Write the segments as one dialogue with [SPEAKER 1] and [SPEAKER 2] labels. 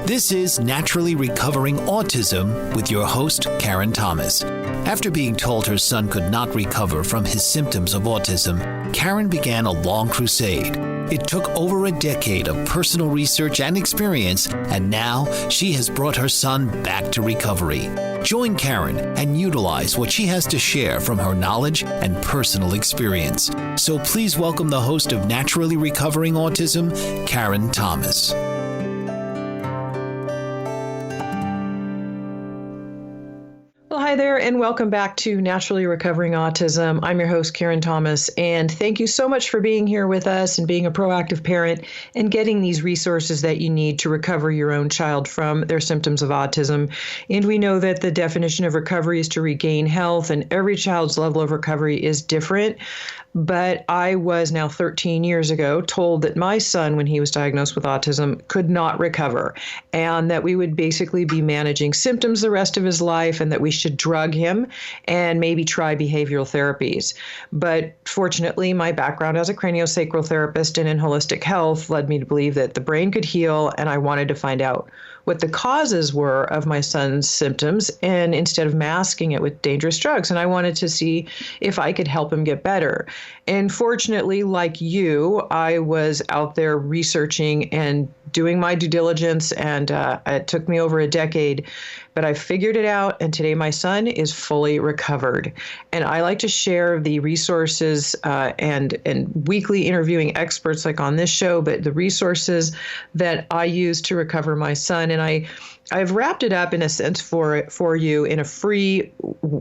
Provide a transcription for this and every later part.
[SPEAKER 1] This is Naturally Recovering Autism with your host, Karen Thomas. After being told her son could not recover from his symptoms of autism, Karen began a long crusade. It took over a decade of personal research and experience, and now she has brought her son back to recovery. Join Karen and utilize what she has to share from her knowledge and personal experience. So please welcome the host of Naturally Recovering Autism, Karen Thomas.
[SPEAKER 2] Hi there, and welcome back to Naturally Recovering Autism. I'm your host, Karen Thomas, and thank you so much for being here with us and being a proactive parent and getting these resources that you need to recover your own child from their symptoms of autism. And we know that the definition of recovery is to regain health, and every child's level of recovery is different. But I was now 13 years ago told that my son, when he was diagnosed with autism, could not recover, and that we would basically be managing symptoms the rest of his life, and that we should drug him and maybe try behavioral therapies. But fortunately, my background as a craniosacral therapist and in holistic health led me to believe that the brain could heal, and I wanted to find out what the causes were of my son's symptoms, and instead of masking it with dangerous drugs. And I wanted to see if I could help him get better. And fortunately, like you, I was out there researching and doing my due diligence, and it took me over a decade, but I figured it out, and today my son is fully recovered. And I like to share the resources and weekly interviewing experts like on this show, but the resources that I use to recover my son. And I've wrapped it up in a sense for you in a free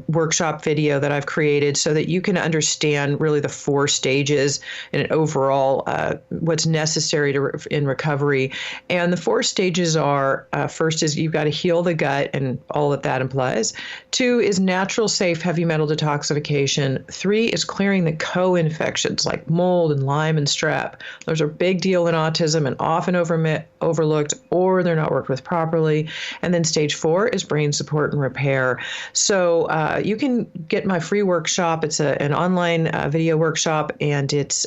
[SPEAKER 2] workshop video that I've created so that you can understand really the 4 stages and overall what's necessary in recovery. And the 4 stages are, first is you've got to heal the gut and all that implies. 2 is natural, safe, heavy metal detoxification. 3 is clearing the co-infections like mold and Lyme and strep. Those are a big deal in autism and often overlooked, or they're not worked with properly. And then stage 4 is brain support and repair. So you can get my free workshop. It's an online video workshop, and it's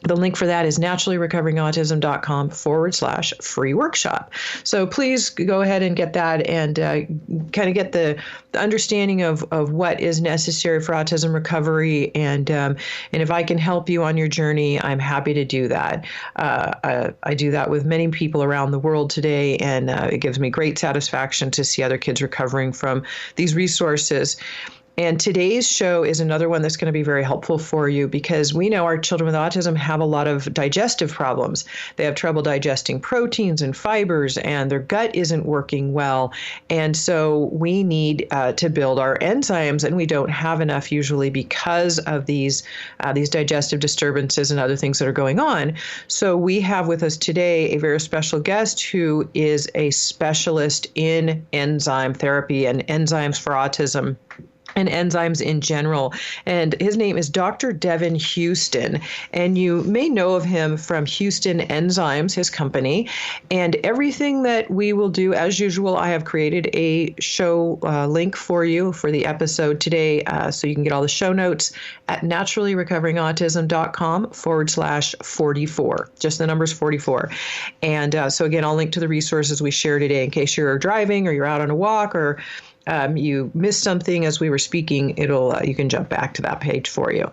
[SPEAKER 2] the link for that is naturallyrecoveringautism.com/free workshop. So please go ahead and get that and kind of get the understanding of what is necessary for autism recovery. And if I can help you on your journey, I'm happy to do that. I do that with many people around the world today, and it gives me great satisfaction to see other kids recovering from these resources. And today's show is another one that's going to be very helpful for you, because we know our children with autism have a lot of digestive problems. They have trouble digesting proteins and fibers, and their gut isn't working well. And so we need to build our enzymes, and we don't have enough usually because of these digestive disturbances and other things that are going on. So we have with us today a very special guest who is a specialist in enzyme therapy and enzymes for autism and enzymes in general. And his name is Dr. Devin Houston. And you may know of him from Houston Enzymes, his company. And everything that we will do, as usual, I have created a show link for you for the episode today. So you can get all the show notes at naturallyrecoveringautism.com/44. Just the numbers 44. And so again, I'll link to the resources we share today in case you're driving or you're out on a walk or you missed something as we were speaking, you can jump back to that page for you.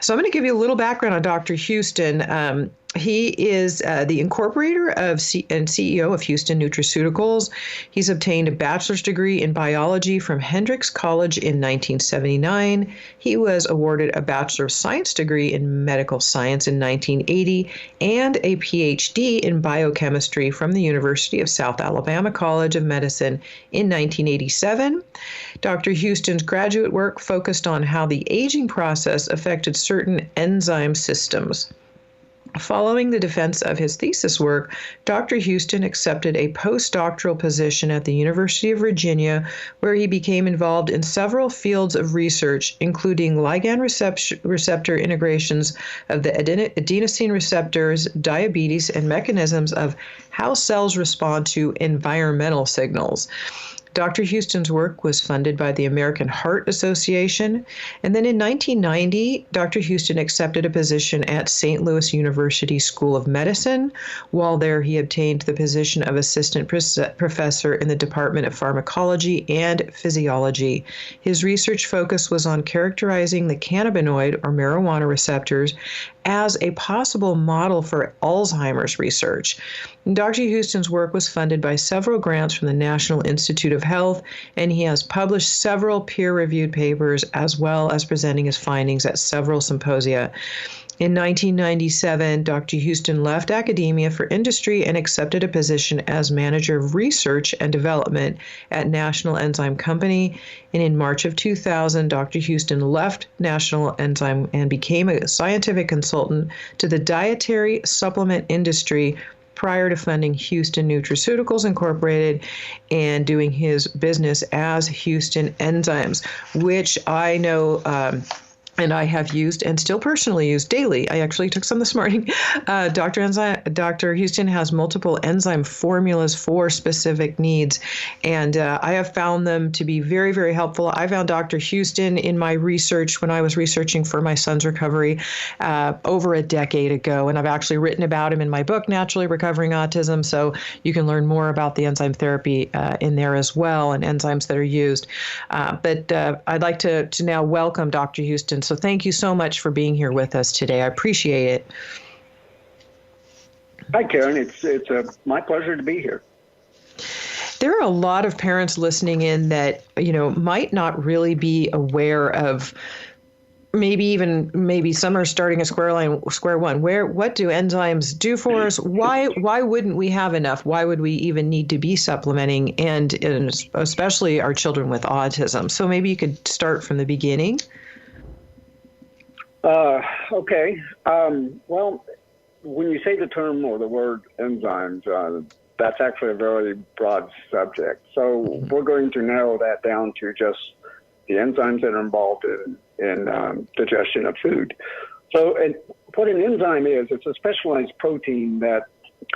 [SPEAKER 2] So I'm going to give you a little background on Dr. Houston. He is the incorporator and CEO of Houston Nutraceuticals. He's obtained a bachelor's degree in biology from Hendrix College in 1979. He was awarded a Bachelor of Science degree in medical science in 1980 and a PhD in biochemistry from the University of South Alabama College of Medicine in 1987. Dr. Houston's graduate work focused on how the aging process affected certain enzyme systems. Following the defense of his thesis work, Dr. Houston accepted a postdoctoral position at the University of Virginia, where he became involved in several fields of research, including ligand receptor integrations of the adenosine receptors, diabetes, and mechanisms of how cells respond to environmental signals. Dr. Houston's work was funded by the American Heart Association. And then in 1990, Dr. Houston accepted a position at St. Louis University School of Medicine. While there, he obtained the position of assistant professor in the Department of Pharmacology and Physiology. His research focus was on characterizing the cannabinoid or marijuana receptors as a possible model for Alzheimer's research. Dr. Houston's work was funded by several grants from the National Institute of Health, and he has published several peer-reviewed papers as well as presenting his findings at several symposia. In 1997, Dr. Houston left academia for industry and accepted a position as manager of research and development at National Enzyme Company. And in March of 2000, Dr. Houston left National Enzyme and became a scientific consultant to the dietary supplement industry prior to funding Houston Nutraceuticals Incorporated and doing his business as Houston Enzymes, which I know and I have used and still personally use daily. I actually took some this morning. Dr. Houston has multiple enzyme formulas for specific needs, and I have found them to be very, very helpful. I found Dr. Houston in my research when I was researching for my son's recovery over a decade ago, and I've actually written about him in my book, Naturally Recovering Autism, so you can learn more about the enzyme therapy in there as well and enzymes that are used. But I'd like to now welcome Dr. Houston. So thank you so much for being here with us today. I appreciate it.
[SPEAKER 3] Hi, Karen. It's my pleasure to be here.
[SPEAKER 2] There are a lot of parents listening in that, might not really be aware of, maybe some are starting at square one. What do enzymes do for us? Why wouldn't we have enough? Why would we even need to be supplementing, and especially our children with autism? So maybe you could start from the beginning.
[SPEAKER 3] Okay. Well, when you say the term or the word enzymes, that's actually a very broad subject. So we're going to narrow that down to just the enzymes that are involved in digestion of food. So what an enzyme is, it's a specialized protein that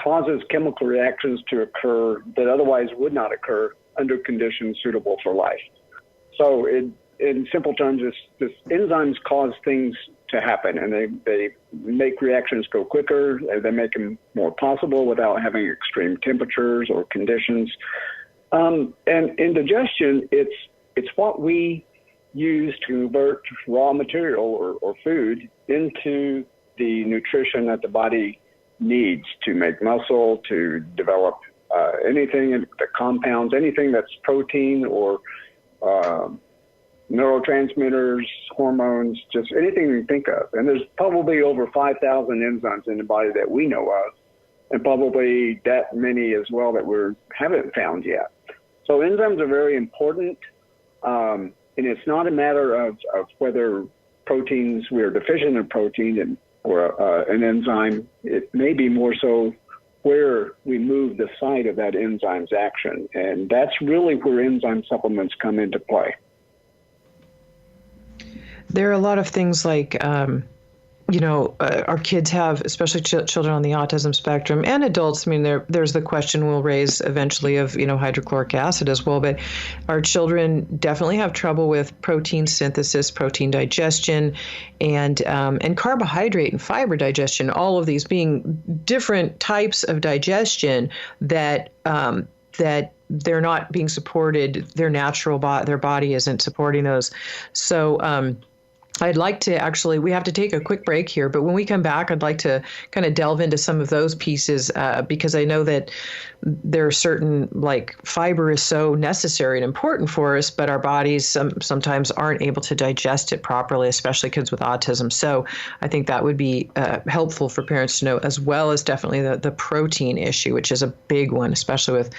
[SPEAKER 3] causes chemical reactions to occur that otherwise would not occur under conditions suitable for life. So in simple terms, this enzymes cause things to happen, and they make reactions go quicker. They make them more possible without having extreme temperatures or conditions. And in digestion, it's what we use to convert raw material or food into the nutrition that the body needs to make muscle, to develop anything, the compounds, anything that's protein or neurotransmitters, hormones, just anything you think of. And there's probably over 5,000 enzymes in the body that we know of, and probably that many as well that we haven't found yet. So enzymes are very important, and it's not a matter of whether proteins, we are deficient in protein or an enzyme. It may be more so where we move the site of that enzyme's action, and that's really where enzyme supplements come into play.
[SPEAKER 2] There are a lot of things like, our kids have, especially children on the autism spectrum and adults. I mean, there's the question we'll raise eventually of, hydrochloric acid as well. But our children definitely have trouble with protein synthesis, protein digestion, and carbohydrate and fiber digestion, all of these being different types of digestion that they're not being supported. Their body isn't supporting those. So, I'd like to we have to take a quick break here, but when we come back, I'd like to kind of delve into some of those pieces because I know that there are certain, like fiber is so necessary and important for us, but our bodies sometimes aren't able to digest it properly, especially kids with autism. So I think that would be helpful for parents to know, as well as definitely the protein issue, which is a big one, especially with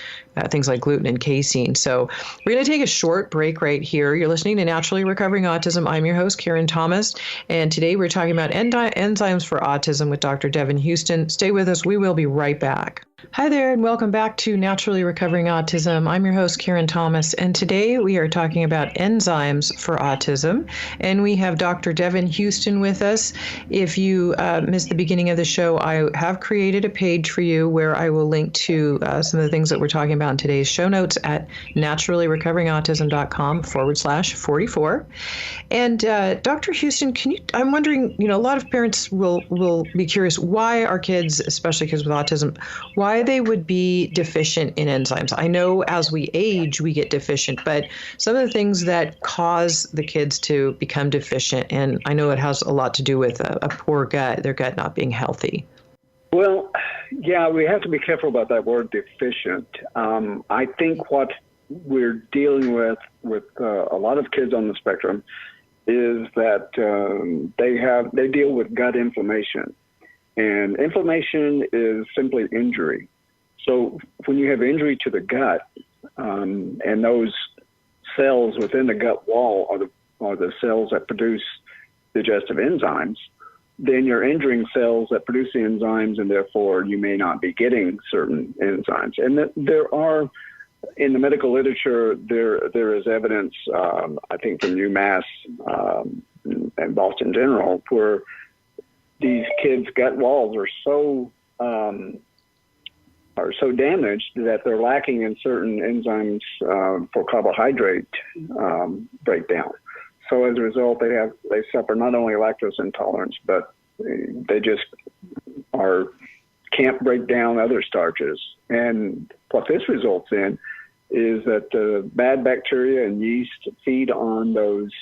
[SPEAKER 2] things like gluten and casein. So we're going to take a short break right here. You're listening to Naturally Recovering Autism. I'm your host, Karen Thomas, and today we're talking about enzymes for autism with Dr. Devin Houston. Stay with us. We will be right back. Hi there, and welcome back to Naturally Recovering Autism. I'm your host, Karen Thomas, and today we are talking about enzymes for autism. And we have Dr. Devin Houston with us. If you missed the beginning of the show, I have created a page for you where I will link to some of the things that we're talking about in today's show notes at naturallyrecoveringautism.com/44. And Dr. Houston, I'm wondering, a lot of parents will be curious why our kids, especially kids with autism, why they would be deficient in enzymes. I know as we age, we get deficient, but some of the things that cause the kids to become deficient, and I know it has a lot to do with a poor gut, their gut not being healthy.
[SPEAKER 3] Well, yeah, we have to be careful about that word deficient. I think what we're dealing with a lot of kids on the spectrum is that they deal with gut inflammation. And inflammation is simply injury. So when you have injury to the gut, and those cells within the gut wall are the cells that produce digestive enzymes, then you're injuring cells that produce the enzymes, and therefore you may not be getting certain enzymes. And there are, in the medical literature, there is evidence, I think from UMass and Boston General, where these kids' gut walls are so damaged that they're lacking in certain enzymes for carbohydrate breakdown. So as a result, they suffer not only lactose intolerance, but they just can't break down other starches. And what this results in is that the bad bacteria and yeast feed on those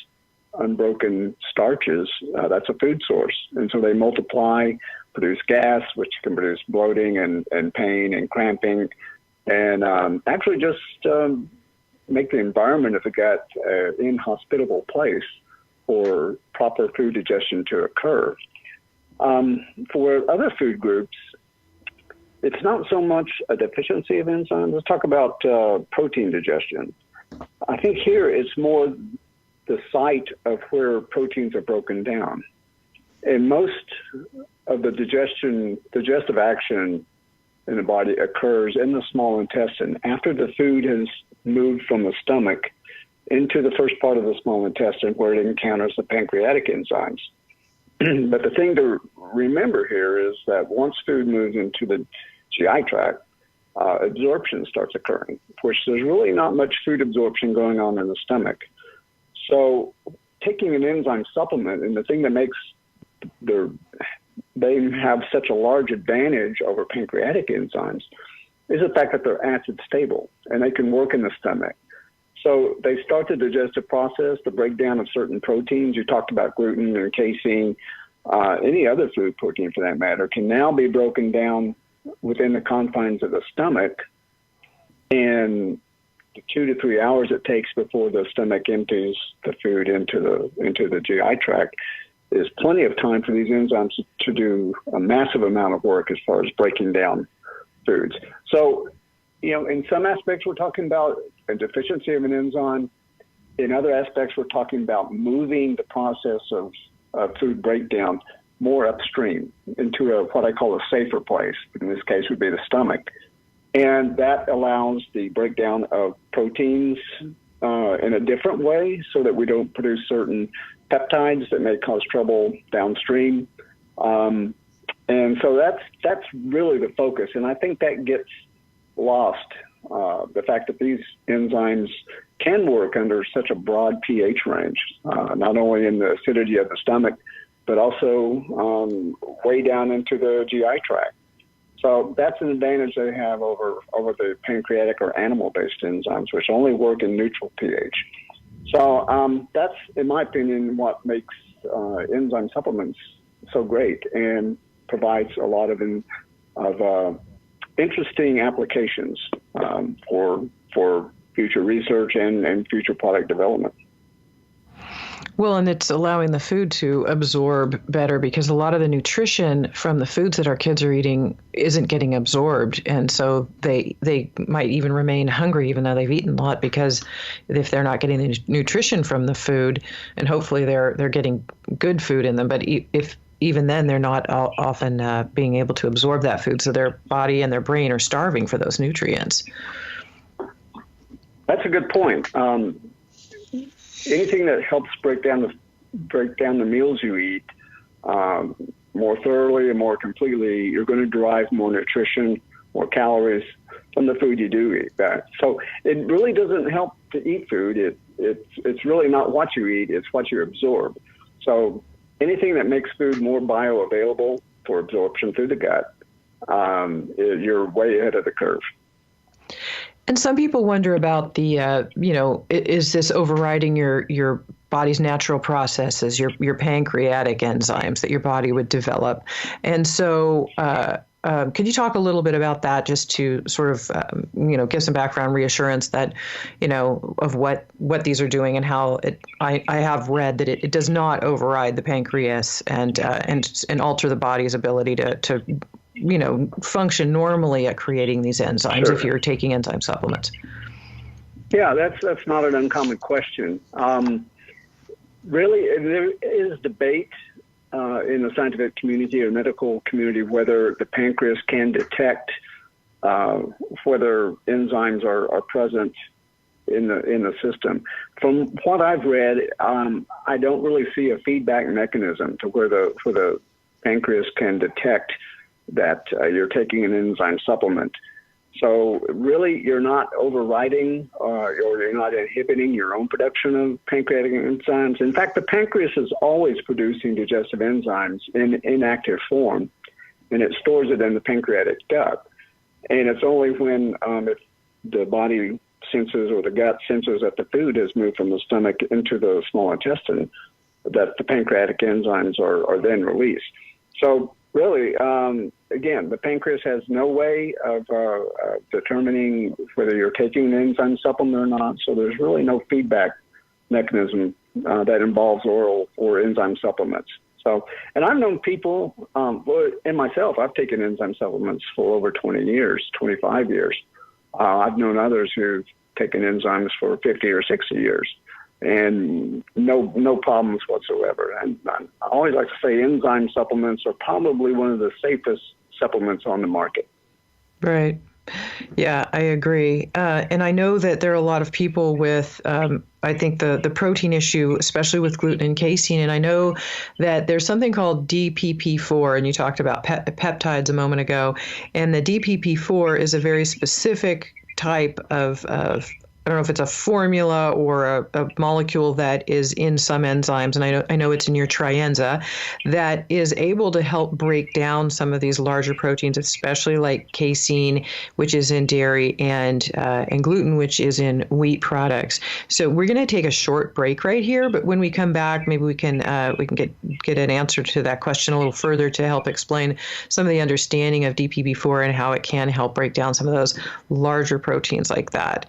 [SPEAKER 3] unbroken starches. That's a food source. And so they multiply, produce gas, which can produce bloating and pain and cramping, and actually just make the environment of the gut an inhospitable place for proper food digestion to occur. For other food groups, it's not so much a deficiency of enzymes. Let's talk about protein digestion. I think here it's more the site of where proteins are broken down. And most of the digestive action in the body occurs in the small intestine after the food has moved from the stomach into the first part of the small intestine where it encounters the pancreatic enzymes. But the thing to remember here is that once food moves into the GI tract, absorption starts occurring, which there's really not much food absorption going on in the stomach. So taking an enzyme supplement, and the thing that makes they have such a large advantage over pancreatic enzymes is the fact that they're acid stable and they can work in the stomach. So they start the digestive process, the breakdown of certain proteins. You talked about gluten or casein, any other food protein for that matter, can now be broken down within the confines of the stomach. And the 2 to 3 hours it takes before the stomach empties the food into the GI tract is plenty of time for these enzymes to do a massive amount of work as far as breaking down foods. So, in some aspects we're talking about a deficiency of an enzyme. In other aspects we're talking about moving the process of food breakdown more upstream into what I call a safer place. In this case would be the stomach. And that allows the breakdown of proteins in a different way so that we don't produce certain peptides that may cause trouble downstream. And so that's really the focus. And I think that gets lost, the fact that these enzymes can work under such a broad pH range, not only in the acidity of the stomach, but also way down into the GI tract. So that's an advantage they have over the pancreatic or animal-based enzymes, which only work in neutral pH. So that's, in my opinion, what makes enzyme supplements so great and provides a lot of interesting applications for future research and future product development.
[SPEAKER 2] Well, and it's allowing the food to absorb better because a lot of the nutrition from the foods that our kids are eating isn't getting absorbed. And so they might even remain hungry even though they've eaten a lot, because if they're not getting the nutrition from the food, and hopefully they're getting good food in them, but if even then they're not often being able to absorb that food. So their body and their brain are starving for those nutrients.
[SPEAKER 3] That's a good point. Anything that helps break down the meals you eat more thoroughly and more completely, you're going to derive more nutrition, more calories from the food you do eat. So it really doesn't help to eat food. It's really not what you eat, it's what you absorb. So anything that makes food more bioavailable for absorption through the gut, you're way ahead of the curve.
[SPEAKER 2] And some people wonder about the, is this overriding your body's natural processes, your pancreatic enzymes that your body would develop? And so could you talk a little bit about that, just to sort of, give some background reassurance that, of what these are doing and how I have read that it does not override the pancreas and alter the body's ability to function normally at creating these enzymes. Sure. If you're taking enzyme supplements.
[SPEAKER 3] Yeah, that's not an uncommon question. Really, there is debate in the scientific community or medical community whether the pancreas can detect whether enzymes are present in the system. From what I've read, I don't really see a feedback mechanism to where the pancreas can detect that you're taking an enzyme supplement. So really, you're not overriding or you're not inhibiting your own production of pancreatic enzymes. In fact, the pancreas is always producing digestive enzymes in inactive form, and it stores it in the pancreatic gut. And it's only when if the body senses or the gut senses that the food has moved from the stomach into the small intestine that the pancreatic enzymes are then released. So really, again, the pancreas has no way of determining whether you're taking an enzyme supplement or not, so there's really no feedback mechanism that involves oral or enzyme supplements. So, and I've known people, and myself, I've taken enzyme supplements for over 20 years, 25 years. I've known others who've taken enzymes for 50 or 60 years. And no problems whatsoever. And I always like to say enzyme supplements are probably one of the safest supplements on the market.
[SPEAKER 2] Right. Yeah, I agree. And I know that there are a lot of people with, I think, the protein issue, especially with gluten and casein. And I know that there's something called DPP4, and you talked about peptides a moment ago. And the DPP4 is a very specific type of I don't know if it's a formula or a molecule that is in some enzymes, and I know it's in your Trienza, that is able to help break down some of these larger proteins, especially like casein, which is in dairy, and gluten, which is in wheat products. So we're going to take a short break right here, but when we come back, maybe we can get an answer to that question a little further to help explain some of the understanding of DPP4 and how it can help break down some of those larger proteins like that.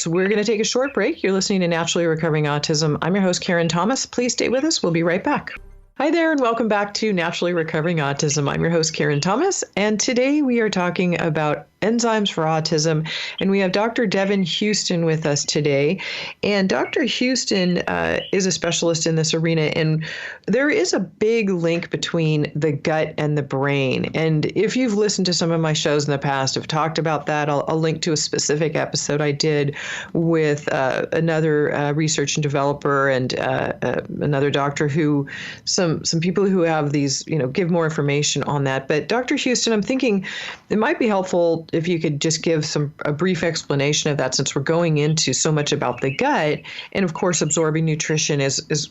[SPEAKER 2] So we're going to take a short break. You're listening to Naturally Recovering Autism. I'm your host, Karen Thomas. Please stay with us. We'll be right back. Hi there, and welcome back to Naturally Recovering Autism. I'm your host, Karen Thomas, and today we are talking about enzymes for autism, and we have Dr. Devin Houston with us today. And Dr. Houston is a specialist in this arena, and there is a big link between the gut and the brain. And if you've listened to some of my shows in the past, I've talked about that. I'll link to a specific episode I did with another research and developer and another doctor who some people who have these, give more information on that. But Dr. Houston, I'm thinking it might be helpful if you could just give a brief explanation of that, since we're going into so much about the gut. And of course, absorbing nutrition is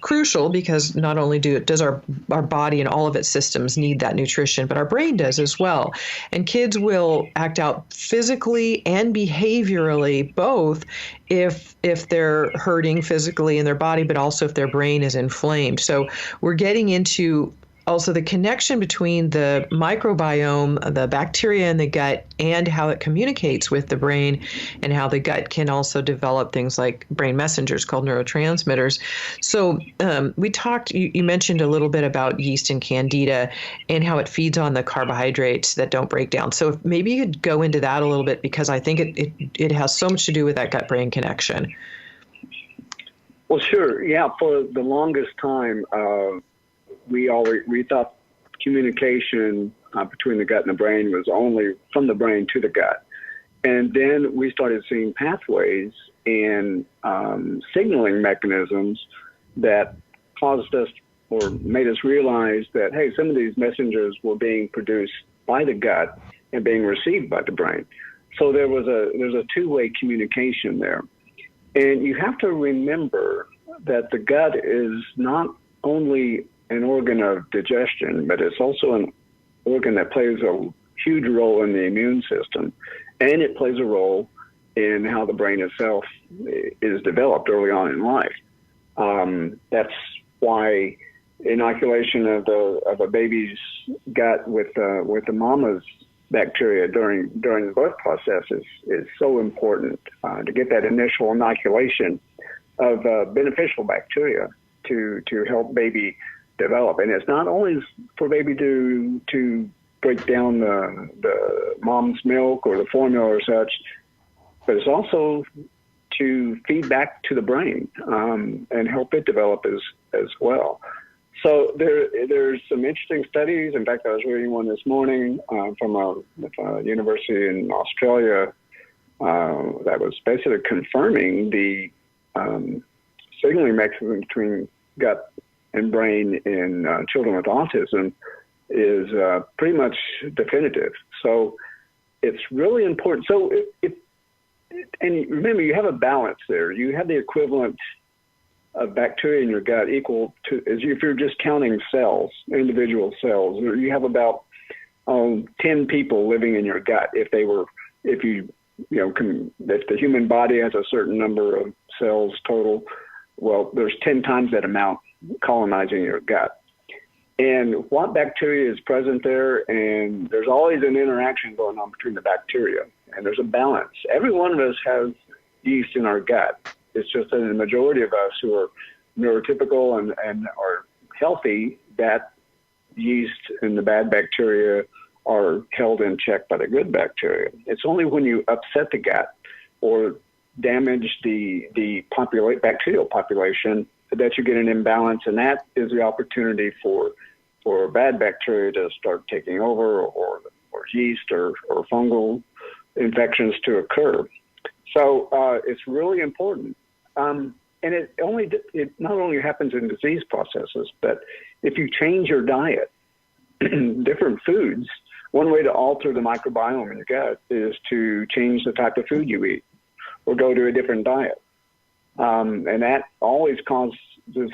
[SPEAKER 2] crucial, because not only does our body and all of its systems need that nutrition, but our brain does as well. And kids will act out physically and behaviorally, both if they're hurting physically in their body, but also if their brain is inflamed. So we're getting into also the connection between the microbiome, the bacteria in the gut, and how it communicates with the brain, and how the gut can also develop things like brain messengers called neurotransmitters. So we talked, you mentioned a little bit about yeast and candida and how it feeds on the carbohydrates that don't break down. So if maybe you could go into that a little bit, because I think it has so much to do with that gut-brain connection.
[SPEAKER 3] Well, sure. Yeah, for the longest time, we thought communication between the gut and the brain was only from the brain to the gut. And then we started seeing pathways and signaling mechanisms that caused us or made us realize that, hey, some of these messengers were being produced by the gut and being received by the brain. So there's a two-way communication there. And you have to remember that the gut is not only an organ of digestion, but it's also an organ that plays a huge role in the immune system. And it plays a role in how the brain itself is developed early on in life. That's why inoculation of a baby's gut with the mama's bacteria during the birth process is so important to get that initial inoculation of beneficial bacteria to help baby develop. And it's not only for baby to break down the mom's milk or the formula or such, but it's also to feed back to the brain and help it develop as well. So there's some interesting studies. In fact, I was reading one this morning from a university in Australia that was basically confirming the signaling mechanism between gut and brain in children with autism is pretty much definitive. So it's really important. So and remember, you have a balance there. You have the equivalent of bacteria in your gut equal to, as if you're just counting cells, individual cells. You have about 10 people living in your gut. If the human body has a certain number of cells total, well, there's 10 times that amount colonizing your gut. And what bacteria is present there, and there's always an interaction going on between the bacteria, and there's a balance. Every one of us has yeast in our gut. It's just that the majority of us who are neurotypical and are healthy, that yeast and the bad bacteria are held in check by the good bacteria. It's only when you upset the gut or damage the bacterial population that you get an imbalance, and that is the opportunity for bad bacteria to start taking over, or yeast or fungal infections to occur. So it's really important. And it not only happens in disease processes, but if you change your diet, different foods, one way to alter the microbiome in your gut is to change the type of food you eat or go to a different diet. And that always causes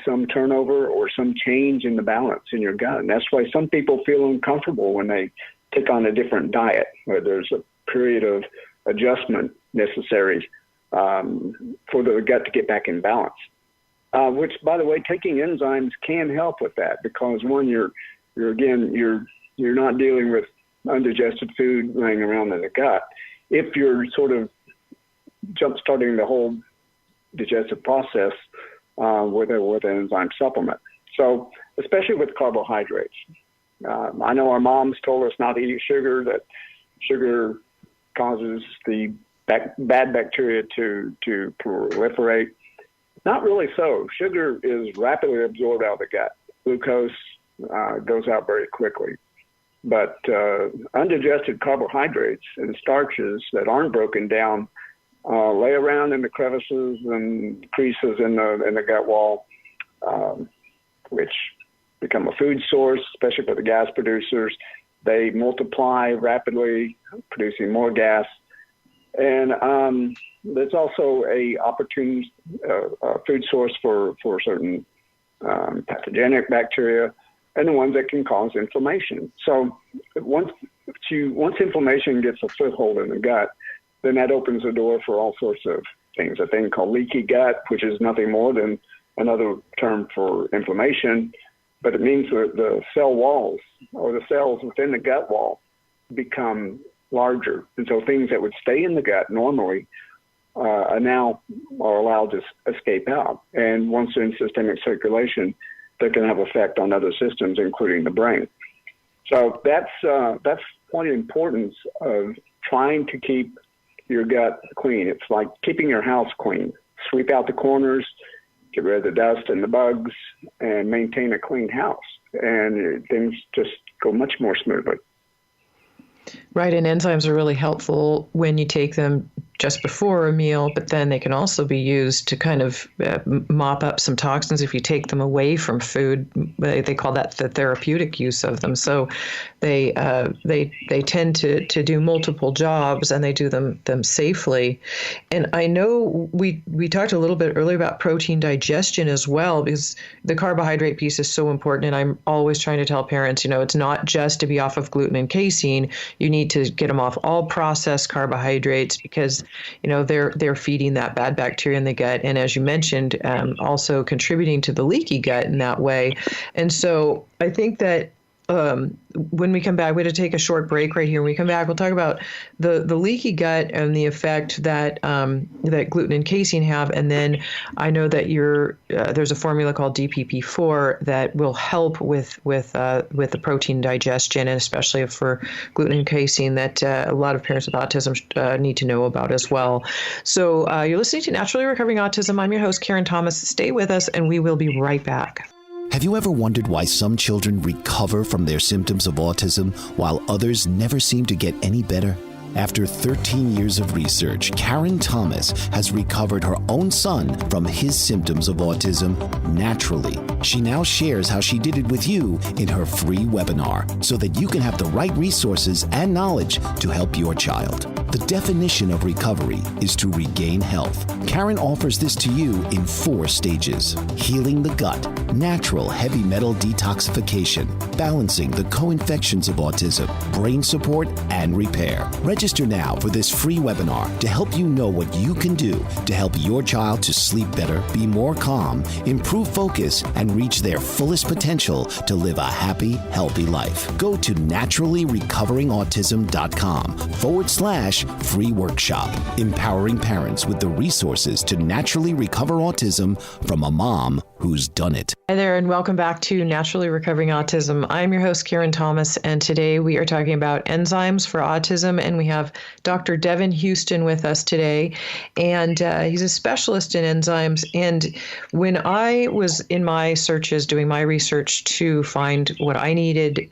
[SPEAKER 3] some turnover or some change in the balance in your gut. And that's why some people feel uncomfortable when they take on a different diet, where there's a period of adjustment necessary for the gut to get back in balance. Which, by the way, taking enzymes can help with that, because one, you're not dealing with undigested food laying around in the gut. If you're sort of jump-starting the whole digestive process with an enzyme supplement. So, especially with carbohydrates. I know our moms told us not to eat sugar, that sugar causes the bad bacteria to proliferate. Not really so. Sugar is rapidly absorbed out of the gut. Glucose goes out very quickly. But undigested carbohydrates and starches that aren't broken down lay around in the crevices and creases in the gut wall, which become a food source, especially for the gas producers. They multiply rapidly, producing more gas. And there's also a opportune food source for certain pathogenic bacteria, and the ones that can cause inflammation. So once inflammation gets a foothold in the gut, then that opens the door for all sorts of things. A thing called leaky gut, which is nothing more than another term for inflammation, but it means that the cell walls or the cells within the gut wall become larger. And so things that would stay in the gut normally now are allowed to escape out. And once they're in systemic circulation, they can have effect on other systems, including the brain. So that's one importance of trying to keep your gut clean. It's like keeping your house clean. Sweep out the corners, get rid of the dust and the bugs, and maintain a clean house. and things just go much more smoothly.
[SPEAKER 2] Right, and enzymes are really helpful when you take them just before a meal, but then they can also be used to kind of mop up some toxins if you take them away from food. They call that the therapeutic use of them. So they tend to do multiple jobs, and they do them safely. And I know we talked a little bit earlier about protein digestion as well, because the carbohydrate piece is so important. And I'm always trying to tell parents, it's not just to be off of gluten and casein. You need to get them off all processed carbohydrates, because they're feeding that bad bacteria in the gut, and as you mentioned, also contributing to the leaky gut in that way. And so I think that when we come back, we're going to take a short break right here. When we come back, we'll talk about the leaky gut and the effect that that gluten and casein have. And then I know that there's a formula called DPP4 that will help with the protein digestion, and especially for gluten and casein, that a lot of parents with autism need to know about as well. So you're listening to Naturally Recovering Autism. I'm your host, Karen Thomas. Stay with us, and we will be right back.
[SPEAKER 1] Have you ever wondered why some children recover from their symptoms of autism while others never seem to get any better? After 13 years of research, Karen Thomas has recovered her own son from his symptoms of autism naturally. She now shares how she did it with you in her free webinar, so that you can have the right resources and knowledge to help your child. The definition of recovery is to regain health. Karen offers this to you in 4 stages: healing the gut, natural heavy metal detoxification, balancing the co-infections of autism, brain support, and repair. Register now for this free webinar to help you know what you can do to help your child to sleep better, be more calm, improve focus, and reach their fullest potential to live a happy, healthy life. Go to naturallyrecoveringautism.com/free workshop, empowering parents with the resources to naturally recover autism from a mom who's done it.
[SPEAKER 2] Hi there, and welcome back to Naturally Recovering Autism. I'm your host, Karen Thomas, and today we are talking about enzymes for autism, and we have Dr. Devin Houston with us today, and he's a specialist in enzymes. And when I was in my searches, doing my research to find what I needed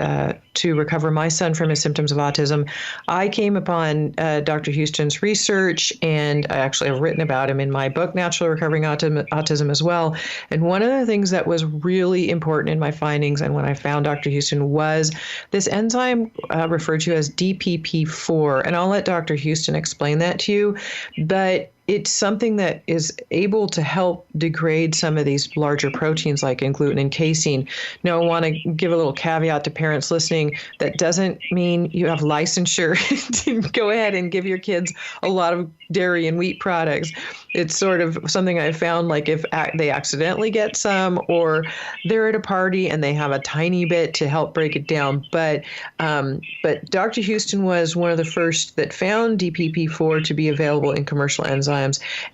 [SPEAKER 2] to recover my son from his symptoms of autism, I came upon Dr. Houston's research, and I actually have written about him in my book, Naturally Recovering Autism as well. And one of the things that was really important in my findings, and when I found Dr. Houston, was this enzyme referred to as DPP4. And I'll let Dr. Houston explain that to you. But it's something that is able to help degrade some of these larger proteins like in gluten and casein. Now, I want to give a little caveat to parents listening. That doesn't mean you have licensure to go ahead and give your kids a lot of dairy and wheat products. It's sort of something I found, like if they accidentally get some, or they're at a party and they have a tiny bit to help break it down. But Dr. Houston was one of the first that found DPP4 to be available in commercial enzymes.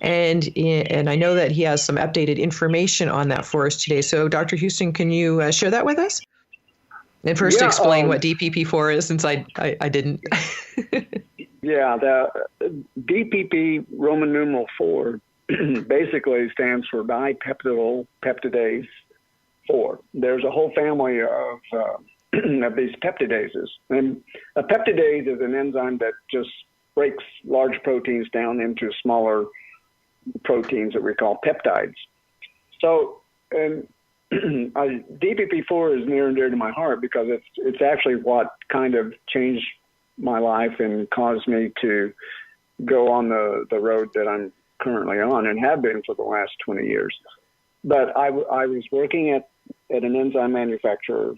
[SPEAKER 2] And I know that he has some updated information on that for us today. So, Dr. Houston, can you share that with us? And first explain what DPP4 is, since I didn't.
[SPEAKER 3] Yeah, the DPP Roman numeral 4 basically stands for dipeptidyl peptidase 4. There's a whole family of these peptidases. And a peptidase is an enzyme that just breaks large proteins down into smaller proteins that we call peptides. So, DPP4 is near and dear to my heart because it's actually what kind of changed my life and caused me to go on the road that I'm currently on and have been for the last 20 years. But I was working at an enzyme manufacturer,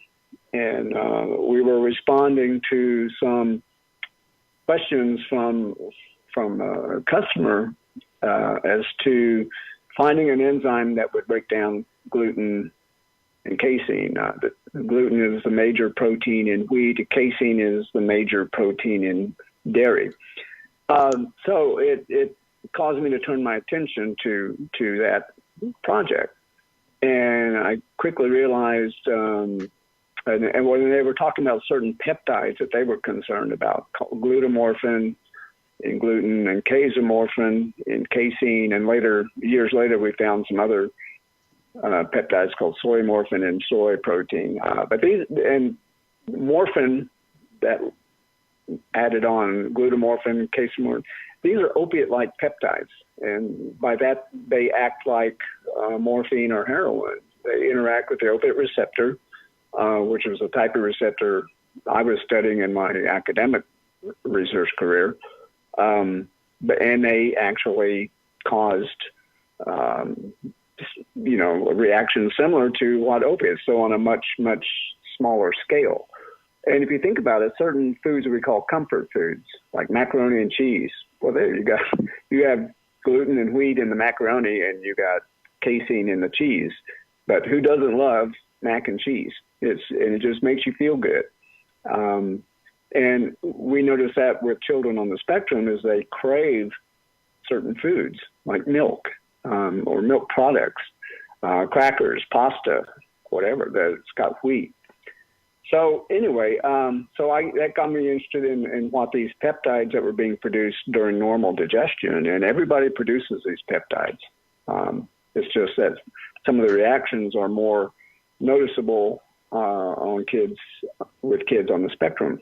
[SPEAKER 3] and we were responding to some questions from a customer as to finding an enzyme that would break down gluten and casein. The gluten is the major protein in wheat. Casein is the major protein in dairy. So it caused me to turn my attention to that project. And I quickly realized, and when they were talking about certain peptides that they were concerned about, glutamorphin in gluten and casomorphin in casein, and years later, we found some other peptides called soy morphin and soy protein. But these, and morphin that added on, glutamorphin, casomorphin, these are opiate-like peptides. And by that, they act like morphine or heroin. They interact with the opiate receptor, which was a type of receptor I was studying in my academic research career. And they actually caused, a reaction similar to what opiates, so on a much, much smaller scale. And if you think about it, certain foods that we call comfort foods, like macaroni and cheese, well, there you have gluten and wheat in the macaroni, and you got casein in the cheese. But who doesn't love mac and cheese? And it just makes you feel good. And we notice that with children on the spectrum is they crave certain foods like milk or milk products, crackers, pasta, whatever that's got wheat. So anyway, that got me interested in what these peptides that were being produced during normal digestion, and everybody produces these peptides. It's just that some of the reactions are more noticeable on kids on the spectrum.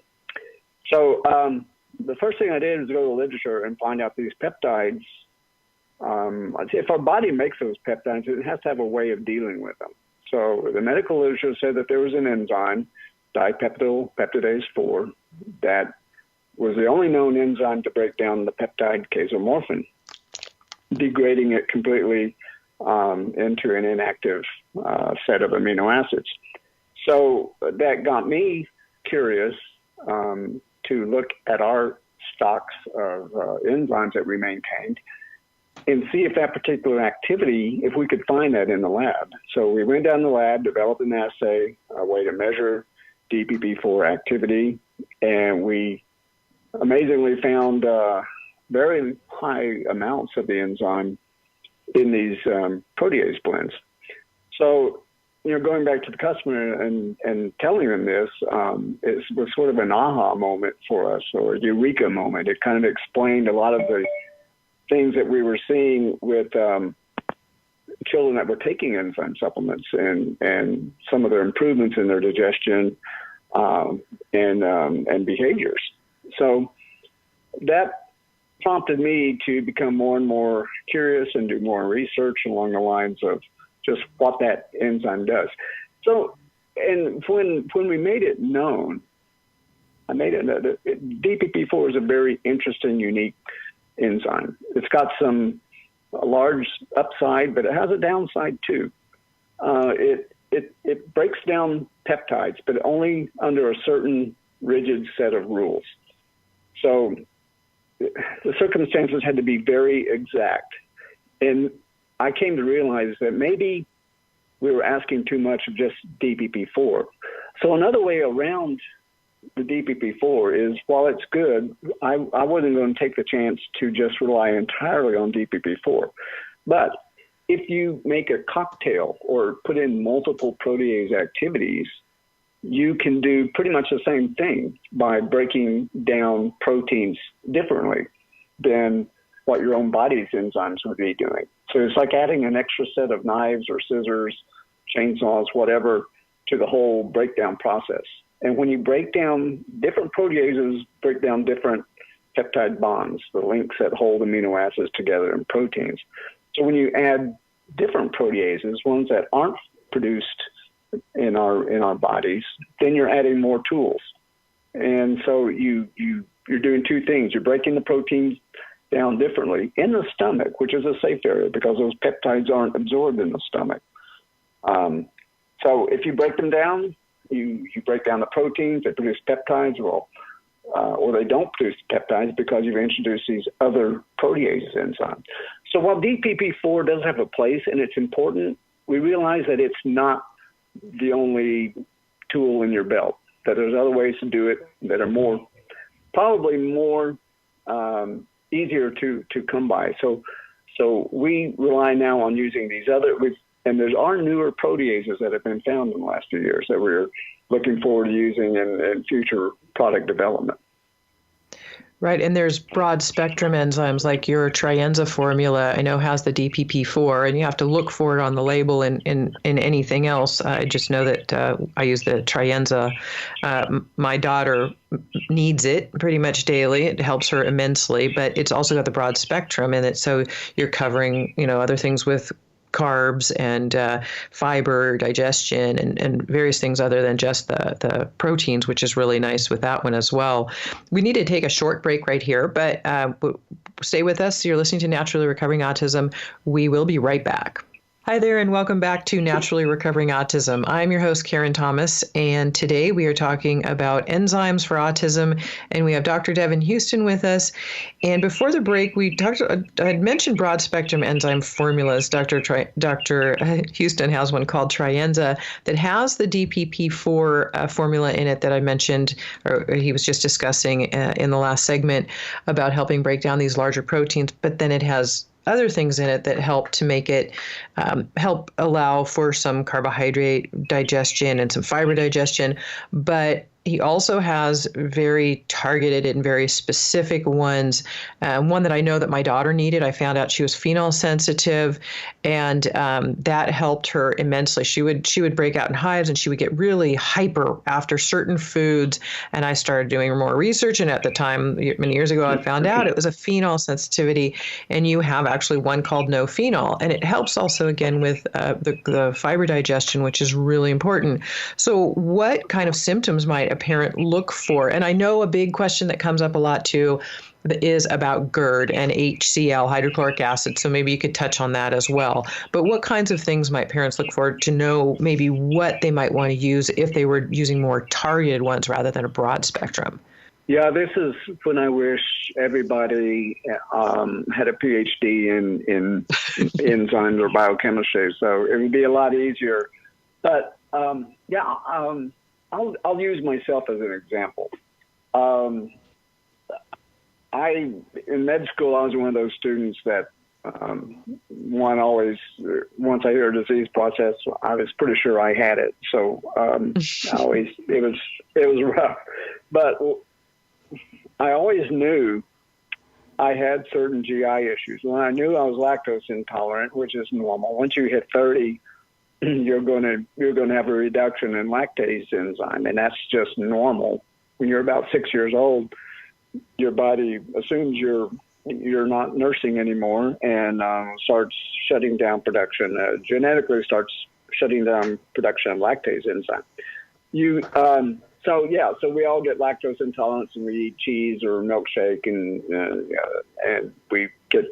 [SPEAKER 3] So the first thing I did was go to the literature and find out these peptides. If our body makes those peptides, it has to have a way of dealing with them. So the medical literature said that there was an enzyme, dipeptidyl peptidase 4, that was the only known enzyme to break down the peptide casomorphin, degrading it completely into an inactive set of amino acids. So that got me curious to look at our stocks of enzymes that we maintained and see if that particular activity, if we could find that in the lab. So we went down the lab, developed an assay, a way to measure DPP4 activity, and we amazingly found very high amounts of the enzyme in these protease blends. So, going back to the customer and telling them this, it was sort of an aha moment for us, or a eureka moment. It kind of explained a lot of the things that we were seeing with children that were taking enzyme supplements and some of their improvements in their digestion and behaviors. So that prompted me to become more and more curious and do more research along the lines of just what that enzyme does. So, and when we made it known, DPP4 is a very interesting, unique enzyme. It's got a large upside, but it has a downside too. It breaks down peptides, but only under a certain rigid set of rules. So the circumstances had to be very exact. And I came to realize that maybe we were asking too much of just DPP4. So another way around the DPP4 is, while it's good, I wasn't going to take the chance to just rely entirely on DPP4. But if you make a cocktail or put in multiple protease activities, you can do pretty much the same thing by breaking down proteins differently than what your own body's enzymes would be doing. So it's like adding an extra set of knives or scissors, chainsaws, whatever, to the whole breakdown process. And when you break down, different proteases break down different peptide bonds, the links that hold amino acids together in proteins. So when you add different proteases, ones that aren't produced in our bodies, then you're adding more tools. And so you're doing two things. You're breaking the proteins down differently in the stomach, which is a safe area because those peptides aren't absorbed in the stomach. So if you break them down, you break down the proteins that produce peptides, or they don't produce peptides because you've introduced these other protease enzymes. So while DPP4 does have a place and it's important, we realize that it's not the only tool in your belt, that there's other ways to do it that are probably more easier to come by. So we rely now on using these and there are newer proteases that have been found in the last few years that we're looking forward to using in future product development.
[SPEAKER 2] Right, and there's broad spectrum enzymes like your Trienza formula. I know has the DPP4, and you have to look for it on the label in anything else. I just know that I use the Trienza. My daughter needs it pretty much daily. It helps her immensely, but it's also got the broad spectrum in it, so you're covering other things with carbs and fiber, digestion, and various things other than just the proteins, which is really nice with that one as well. We need to take a short break right here, but stay with us. You're listening to Naturally Recovering Autism. We will be right back. Hi there, and welcome back to Naturally Recovering Autism. I'm your host, Karen Thomas, and today we are talking about enzymes for autism, and we have Dr. Devin Houston with us. And before the break, I had mentioned broad-spectrum enzyme formulas. Dr. Houston has one called Trienza that has the DPP4 formula in it that I mentioned, or he was just discussing in the last segment about helping break down these larger proteins, but then it has other things in it that help to make it help allow for some carbohydrate digestion and some fiber digestion. But he also has very targeted and very specific ones. One that I know that my daughter needed. I found out she was phenol sensitive, and that helped her immensely. She would break out in hives, and she would get really hyper after certain foods. And I started doing more research, and at the time, many years ago, I found out it was a phenol sensitivity. And you have actually one called no phenol, and it helps also again with the fiber digestion, which is really important. So, what kind of symptoms might a parent look for? And I know a big question that comes up a lot too is about GERD and HCl, hydrochloric acid. So maybe you could touch on that as well. But what kinds of things might parents look for to know maybe what they might want to use if they were using more targeted ones rather than a broad spectrum?
[SPEAKER 3] Yeah, this is when I wish everybody had a PhD in enzymes or biochemistry. So it would be a lot easier. But I'll use myself as an example. In med school, I was one of those students that once I hear a disease process, I was pretty sure I had it. So it was rough. But I always knew I had certain GI issues. When I knew I was lactose intolerant, which is normal. Once you hit 30, you're going to have a reduction in lactase enzyme, and that's just normal. When you're about 6 years old, your body assumes you're not nursing anymore and starts shutting down production. Genetically starts shutting down production of lactase enzyme. So we all get lactose intolerance, and we eat cheese or milkshake, and we get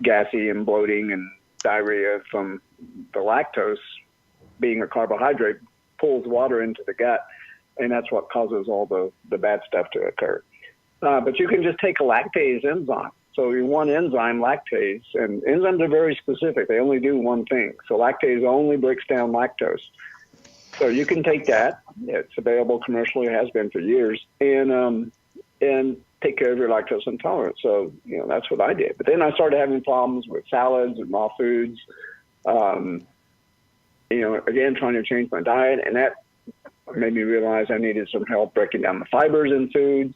[SPEAKER 3] gassy and bloating and diarrhea from the lactose being a carbohydrate pulls water into the gut, and that's what causes all the bad stuff to occur. But you can just take a lactase enzyme. So your one enzyme, lactase, and enzymes are very specific. They only do one thing. So lactase only breaks down lactose. So you can take that. It's available commercially, has been for years, and take care of your lactose intolerance. So, that's what I did. But then I started having problems with salads and raw foods, again, trying to change my diet. And that made me realize I needed some help breaking down the fibers in food.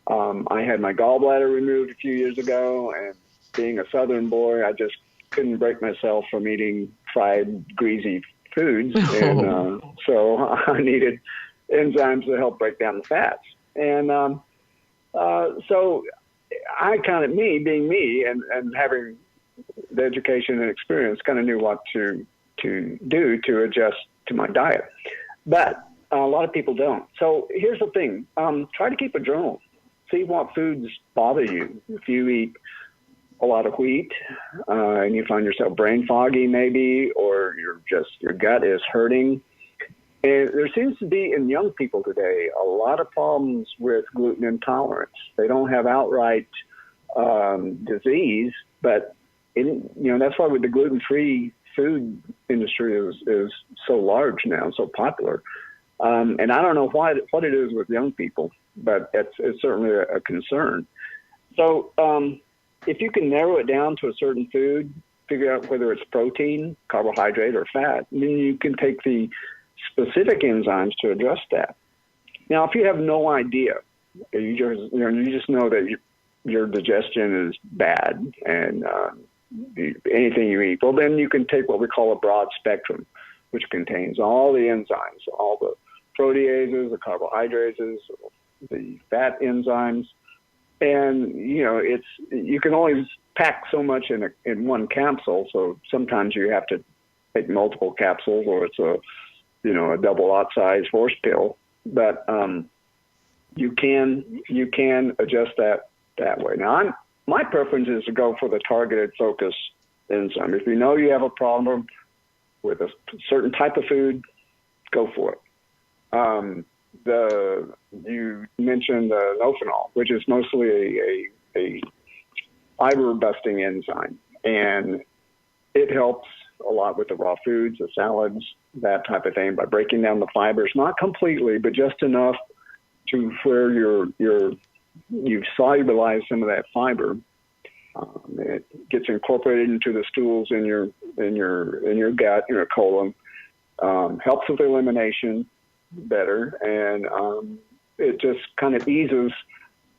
[SPEAKER 3] I had my gallbladder removed a few years ago, and being a Southern boy, I just couldn't break myself from eating fried, greasy foods. And so I needed enzymes to help break down the fats. And so I kind of, being me and having the education and experience, kind of knew what to do to adjust to my diet. But a lot of people don't. So here's the thing. Try to keep a journal. See what foods bother you. If you eat a lot of wheat and you find yourself brain foggy maybe, or your gut is hurting. And there seems to be in young people today a lot of problems with gluten intolerance. They don't have outright disease, but that's why with the gluten-free food industry is so large now, so popular. And I don't know what it is with young people, but it's certainly a concern. So if you can narrow it down to a certain food, figure out whether it's protein, carbohydrate, or fat, then you can take the specific enzymes to address that. Now, if you have no idea, You just know that your digestion is bad, and anything you eat. Well, then you can take what we call a broad spectrum, which contains all the enzymes, all the proteases, the carbohydrates, the fat enzymes, and you can always pack so much in one capsule. So sometimes you have to take multiple capsules, or it's a double lot size horse pill. But you can adjust that way. Now, my preference is to go for the targeted focus enzyme. If you know you have a problem with a certain type of food, go for it. You mentioned the nophenol, which is mostly a fiber-busting enzyme, and it helps a lot with the raw foods, the salads, that type of thing, by breaking down the fibers, not completely, but just enough to where you've solubilized some of that fiber. It gets incorporated into the stools in your gut, your colon. Helps with elimination better, and it just kind of eases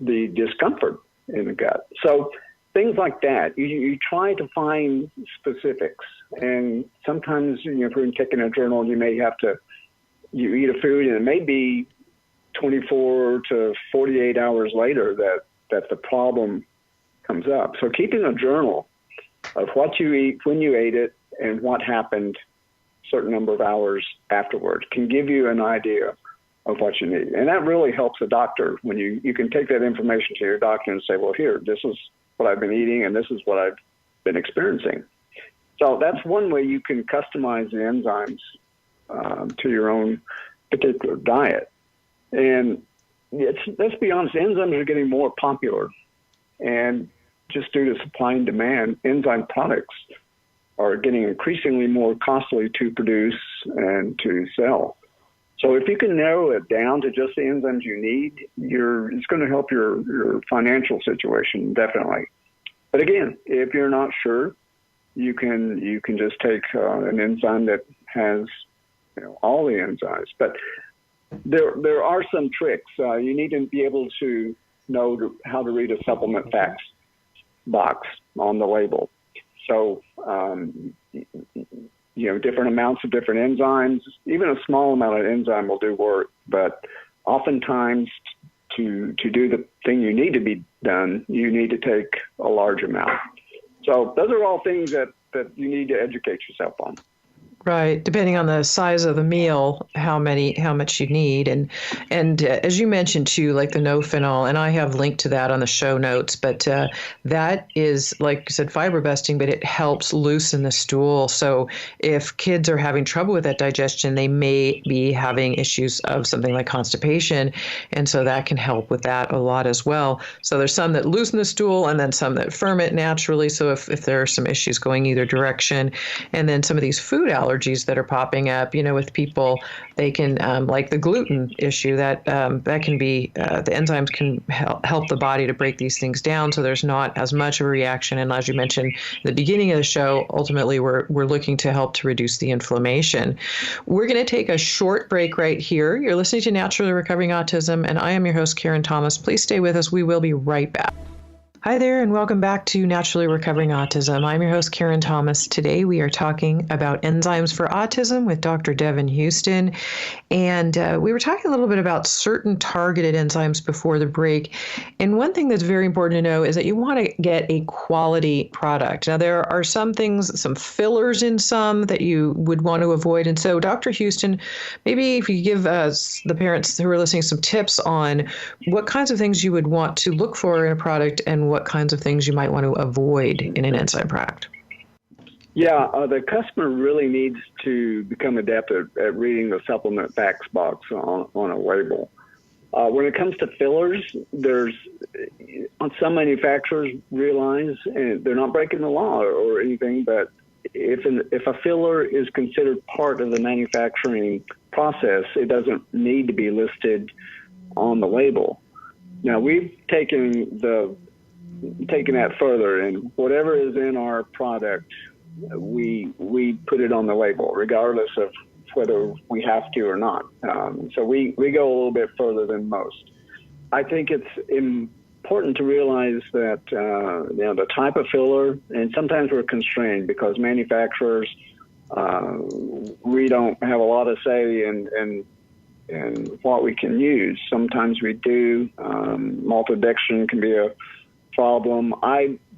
[SPEAKER 3] the discomfort in the gut. So things like that, you try to find specifics, and sometimes if you're taking a journal, you eat a food, and it may be 24 to 48 hours later that the problem comes up. So keeping a journal of what you eat, when you ate it, and what happened a certain number of hours afterwards can give you an idea of what you need. And that really helps a doctor when you can take that information to your doctor and say, well, here, this is what I've been eating, and this is what I've been experiencing. So that's one way you can customize the enzymes to your own particular diet. And let's be honest, enzymes are getting more popular. And just due to supply and demand, enzyme products are getting increasingly more costly to produce and to sell. So if you can narrow it down to just the enzymes you need, it's going to help your financial situation, definitely. But again, if you're not sure, you can just take an enzyme that has all the enzymes. But there are some tricks. You need to be able to know how to read a supplement facts box on the label. So, different amounts of different enzymes, even a small amount of enzyme will do work, but oftentimes to do the thing you need to be done, you need to take a large amount. So those are all things that you need to educate yourself on.
[SPEAKER 2] Right, depending on the size of the meal, how much you need, and as you mentioned too, like the nophenol, and I have linked to that on the show notes. But that is, like you said, fiber busting, but it helps loosen the stool. So if kids are having trouble with that digestion, they may be having issues of something like constipation, and so that can help with that a lot as well. So there's some that loosen the stool, and then some that ferment naturally. So if there are some issues going either direction, and then some of these food allergies that are popping up, with people, they can, like the gluten issue, that can be, the enzymes can help the body to break these things down, so there's not as much of a reaction. And as you mentioned at the beginning of the show, ultimately we're looking to help to reduce the inflammation. We're going to take a short break right here. You're listening to Naturally Recovering Autism, and I am your host, Karen Thomas. Please stay with us. We will be right back. Hi there, and welcome back to Naturally Recovering Autism. I'm your host, Karen Thomas. Today we are talking about enzymes for autism with Dr. Devin Houston. And we were talking a little bit about certain targeted enzymes before the break. And one thing that's very important to know is that you want to get a quality product. Now, there are some things, some fillers in some that you would want to avoid. And so, Dr. Houston, maybe if you give us, the parents who are listening, some tips on what kinds of things you would want to look for in a product and what kinds of things you might want to avoid in an enzyme product.
[SPEAKER 3] Yeah, the customer really needs to become adept at reading the supplement facts box on a label. When it comes to fillers, some manufacturers realize, and they're not breaking the law or anything, but if a filler is considered part of the manufacturing process, it doesn't need to be listed on the label. Now, we've taken that further, and whatever is in our product, we put it on the label, regardless of whether we have to or not. So we go a little bit further than most. I think it's important to realize that the type of filler, and sometimes we're constrained because manufacturers, we don't have a lot of say in what we can use. Sometimes we do. Maltodextrin can be a problem.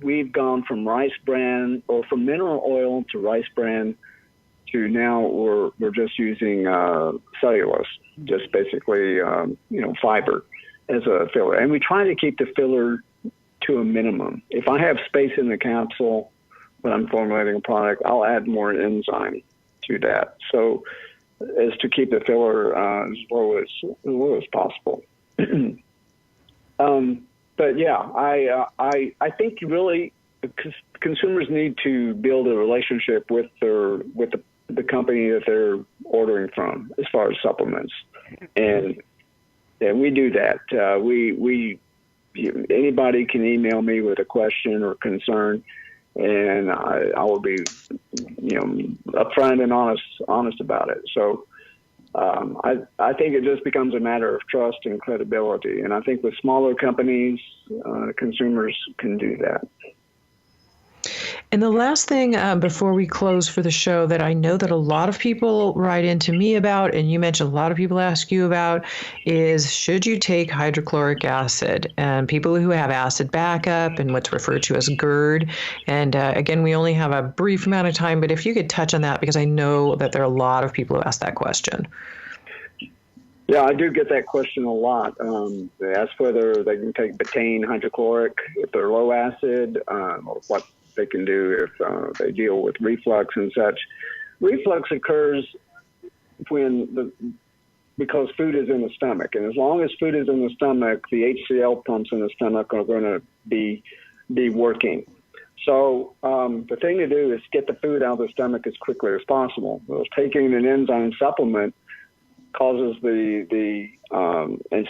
[SPEAKER 3] We've gone from rice bran or from mineral oil to rice bran to now we're just using cellulose, just basically fiber as a filler. And we try to keep the filler to a minimum. If I have space in the capsule when I'm formulating a product, I'll add more enzyme to that. So as to keep the filler as low as possible. But yeah, I think really consumers need to build a relationship with the company that they're ordering from as far as supplements, and we do that. Anybody can email me with a question or concern, and I will be upfront and honest about it. So I think it just becomes a matter of trust and credibility, and I think with smaller companies, consumers can do that.
[SPEAKER 2] And the last thing before we close for the show that I know that a lot of people write into me about, and you mentioned a lot of people ask you about, is should you take hydrochloric acid? And people who have acid backup and what's referred to as GERD. And again, we only have a brief amount of time, but if you could touch on that, because I know that there are a lot of people who ask that question.
[SPEAKER 3] Yeah, I do get that question a lot. They ask whether they can take betaine hydrochloric if they're low acid, or what they can do if they deal with reflux and such. Reflux occurs because food is in the stomach, and as long as food is in the stomach, the HCl pumps in the stomach are going to be working. So the thing to do is get the food out of the stomach as quickly as possible. Well, taking an enzyme supplement causes and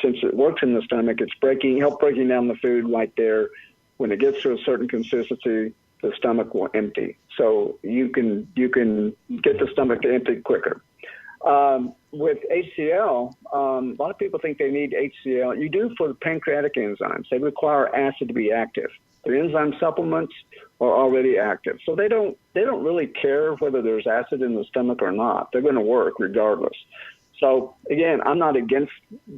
[SPEAKER 3] since it works in the stomach, it's help breaking down the food right there. When it gets to a certain consistency, the stomach will empty. So you can get the stomach to empty quicker. With HCl, a lot of people think they need HCl. You do for the pancreatic enzymes. They require acid to be active. The enzyme supplements are already active. So they don't really care whether there's acid in the stomach or not. They're going to work regardless. So again, I'm not against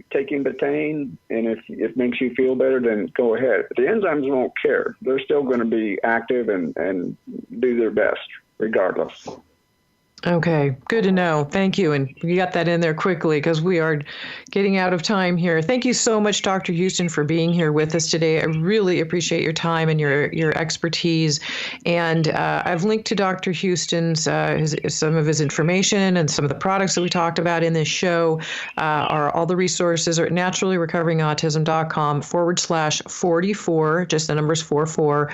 [SPEAKER 3] taking betaine, and if it makes you feel better, then go ahead. The enzymes won't care. They're still going to be active and do their best regardless.
[SPEAKER 2] Okay, good to know. Thank you. And you got that in there quickly because we are getting out of time here. Thank you so much, Dr. Houston, for being here with us today. I really appreciate your time and your expertise. And I've linked to Dr. Houston's some of his information and some of the products that we talked about in this show. All the resources are at naturallyrecoveringautism.com/44, just the numbers 44,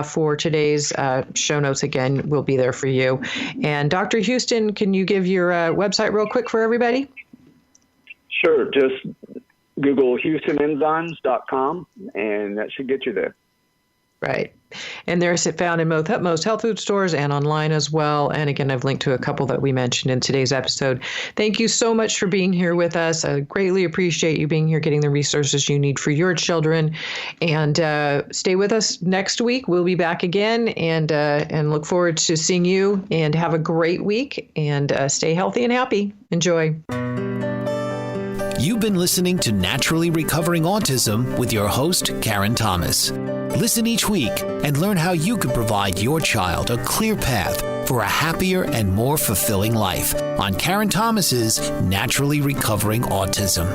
[SPEAKER 2] for today's show notes. Again, will be there for you. And Dr. Houston, can you give your website real quick for everybody?
[SPEAKER 3] Sure. Just Google HoustonEnzymes.com, and that should get you there.
[SPEAKER 2] Right. And they're found in most health food stores and online as well. And again, I've linked to a couple that we mentioned in today's episode. Thank you so much for being here with us. I greatly appreciate you being here, getting the resources you need for your children. And stay with us next week. We'll be back again and look forward to seeing you, and have a great week, and stay healthy and happy. Enjoy.
[SPEAKER 1] You've been listening to Naturally Recovering Autism with your host, Karen Thomas. Listen each week and learn how you can provide your child a clear path for a happier and more fulfilling life on Karen Thomas's Naturally Recovering Autism.